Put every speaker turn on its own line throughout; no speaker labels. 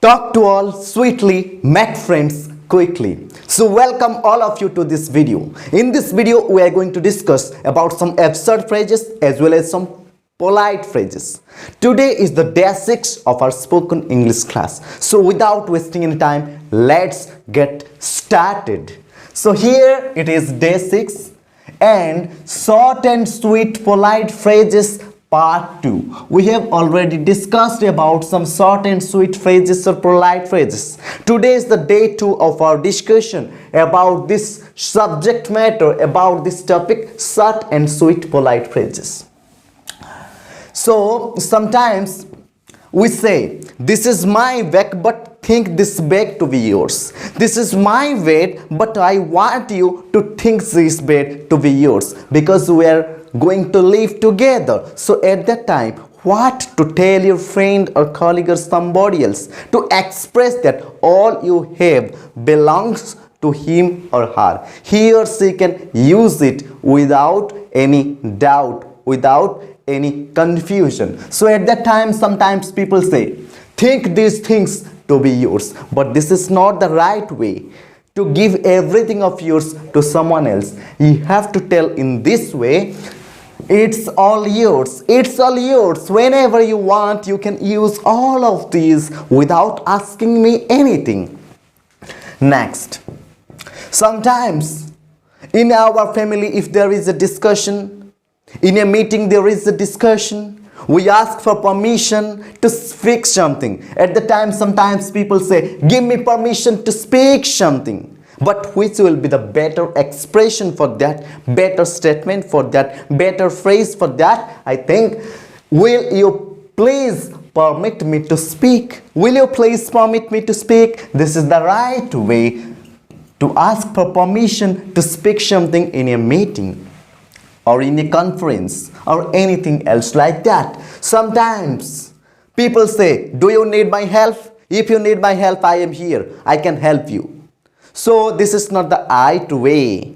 talk to all sweetly, make friends quickly. So welcome all of you to this video. In this video we are going to discuss about some absurd phrases as well as some polite phrases. Today is the day 6 of our spoken English class. So without wasting any time, let's get started. So here it is day 6 and short and sweet polite phrases part 2. We have already discussed about some short and sweet phrases or polite phrases. Today is the day 2 of our discussion about this subject matter, about this topic, short and sweet polite phrases. So sometimes we say, this is my bag but think this bag to be yours. This is my bed but I want you to think this bed to be yours, because we are going to live together. So at that time, what to tell your friend or colleague or somebody else to express that all you have belongs to him or her. He or she can use it without any doubt, without any confusion. So at that time, sometimes people say, think these things to be yours, but this is not the right way to give everything of yours to someone else. You have to tell in this way, it's all yours, it's all yours. Whenever you want, you can use all of these without asking me anything. Next, sometimes in our family, if there is a discussion, in a meeting there is a discussion, we ask for permission to speak something. At the time, sometimes people say, give me permission to speak something. But which will be the better expression for that, better statement for that, better phrase for that? I think, will you please permit me to speak? Will you please permit me to speak? This is the right way to ask for permission to speak something in a meeting or in a conference or anything else like that. Sometimes people say, do you need my help? If you need my help, I am here. I can help you. So this is not the right way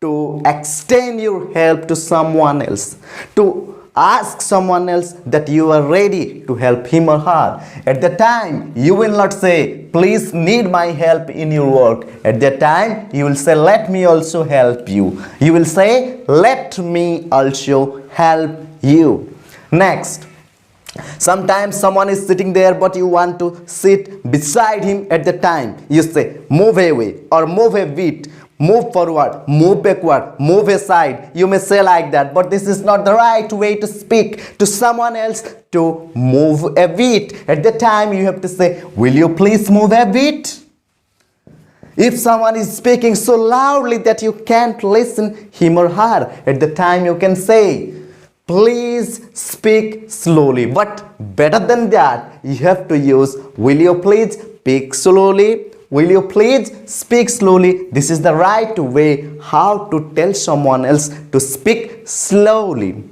to extend your help to someone else, to ask someone else that you are ready to help him or her. At the time, you will not say, please need my help in your work. At that time, you will say, let me also help you. You will say, let me also help you. Next. Sometimes someone is sitting there but you want to sit beside him. At the time you say, move away or move a bit, move forward, move backward, move aside. You may say like that, but this is not the right way to speak to someone else, to move a bit. At the time you have to say, will you please move a bit? If someone is speaking so loudly that you can't listen him or her, at the time you can say, please speak slowly. But better than that, you have to use, will you please speak slowly? Will you please speak slowly? This is the right way how to tell someone else to speak slowly.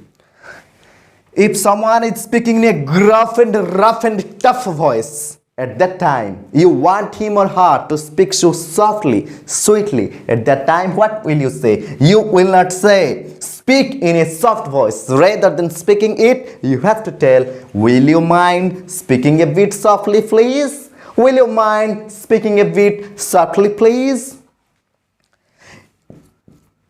If someone is speaking in a gruff and rough and tough voice, at that time, you want him or her to speak so softly, sweetly. At that time, what will you say? You will not say, speak in a soft voice. Rather than speaking it, you have to tell, will you mind speaking a bit softly, please? Will you mind speaking a bit softly, please?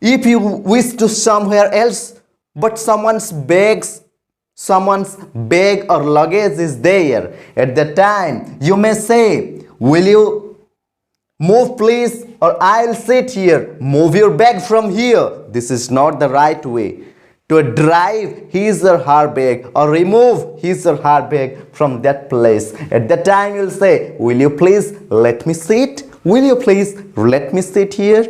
If you wish to somewhere else, but someone's bag or luggage is there, at that time you may say, will you move please, or I'll sit here. Move your bag from here. This is not the right way to drive his or her bag or remove his or her bag from that place. At that time you'll say, will you please let me sit? Will you please let me sit here?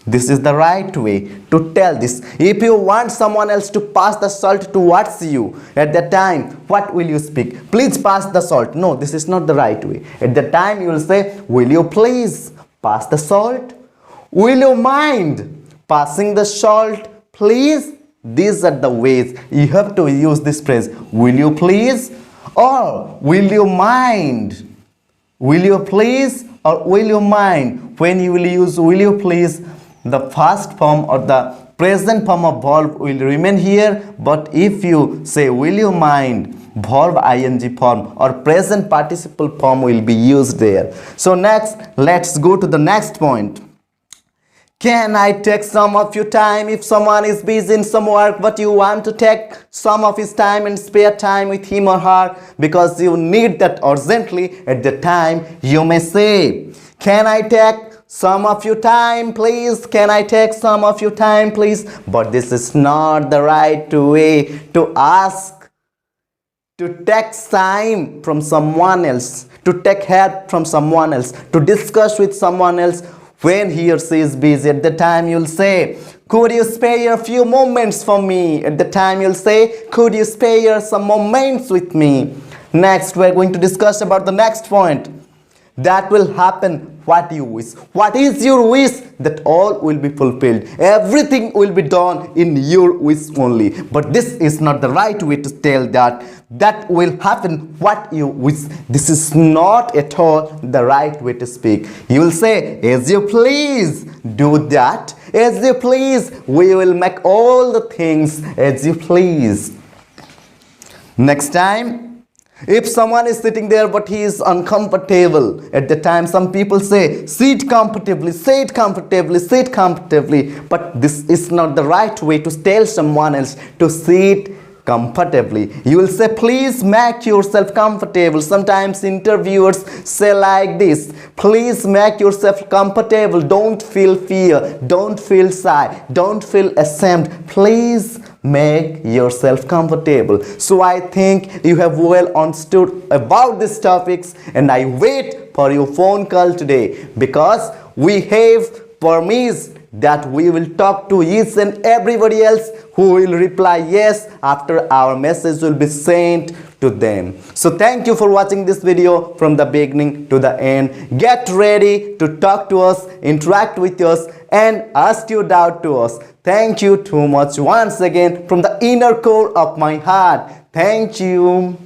This is the right way to tell this. If you want someone else to pass the salt towards you, at that time, what will you speak? Please pass the salt. No, this is not the right way. At that time, you will say, will you please pass the salt? Will you mind passing the salt, please? These are the ways you have to use this phrase. Will you please? Or will you mind? Will you please? Or will you mind? When you will use will you please, the first form or the present form of verb will remain here, but if you say will you mind, verb ing form or present participle form will be used there. So next, let's go to the next point. Can I take some of your time? If someone is busy in some work, but you want to take some of his time and spare time with him or her because you need that urgently at the time, you may say, can I take some of your time, please? Can I take some of your time, please? But this is not the right way to ask, to take time from someone else, to take help from someone else, to discuss with someone else. When he or she is busy, at the time you'll say, could you spare a few moments for me? At the time you'll say, could you spare some moments with me? Next, we're going to discuss about the next point. That will happen what you wish. What is your wish? That all will be fulfilled. Everything will be done in your wish only. But this is not the right way to tell that. That will happen what you wish. This is not at all the right way to speak. You will say, as you please, do that. As you please, we will make all the things as you please. Next time, if someone is sitting there but he is uncomfortable, at the time some people say, sit comfortably, sit comfortably, sit comfortably. But this is not the right way to tell someone else to sit comfortably. You will say, please make yourself comfortable. Sometimes interviewers say like this, please make yourself comfortable. Don't feel fear, don't feel shy, don't feel ashamed. Please make yourself comfortable. So I think you have well understood about these topics, and I wait for your phone call today, because we have promised that we will talk to each and everybody else who will reply yes after our message will be sent to them. So thank you for watching this video from the beginning to the end. Get ready to talk to us, interact with us, and ask your doubt to us. Thank you too much once again from the inner core of my heart. Thank you.